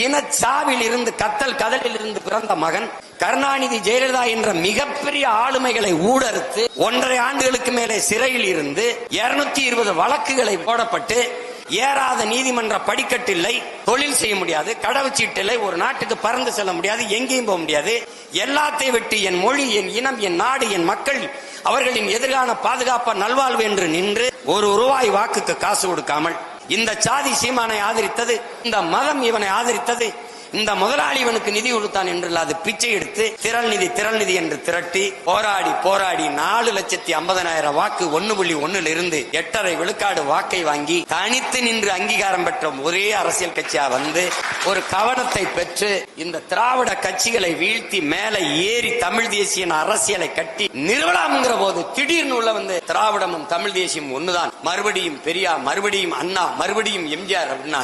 இனச்சாவில் இருந்து கத்தல் கதலில் இருந்து பிறந்த மகன் கருணாநிதி ஜெயலலிதா என்ற மிகப்பெரிய ஆளுமைகளை ஊடறுத்து 1.5 ஆண்டுகளுக்கு மேலே சிறையில் இருந்து 220 வழக்குகளை போடப்பட்டு ஏறாத நீதிமன்ற படிக்கட்டில்லை, தொழில் செய்ய முடியாது, கடவுச்சீட்டு இல்லை, ஒரு நாட்டுக்கு பறந்து செல்ல முடியாது, எங்கேயும் போக முடியாது. எல்லாத்தையும் விட்டு என் மொழி, என் இனம், என் நாடு, என் மக்கள் அவர்களின் எதிர்கால பாதுகாப்ப நல்வாழ்வு என்று நின்று ₹1 வாக்குக்கு காசு கொடுக்காமல் இந்த சாதி சீமானை ஆதரித்தது, இந்த மதம் இவனை ஆதரித்தது, இந்த முதலாளி இவனுக்கு நிதி கொடுத்தான் என்று அது பிச்சை எடுத்து திரள் நிதி என்று திரட்டி போராடி 4,50,000 வாக்கு 1.1 இருந்து 8.5 விழுக்காடு வாக்கை வாங்கி தனித்து நின்று அங்கீகாரம் பெற்ற ஒரே அரசியல் கட்சியா வந்து ஒரு கவனத்தை பெற்று இந்த திராவிட கட்சிகளை வீழ்த்தி மேலே ஏறி தமிழ் தேசிய அரசியலை கட்டி நிறுவலாம்ங்கிற போது திடீர்னு உள்ள வந்து திராவிடமும் தமிழ் தேசியம் ஒண்ணுதான், மறுபடியும் பெரியார், மறுபடியும் அண்ணா, மறுபடியும் எம்ஜிஆர் அப்படின்னா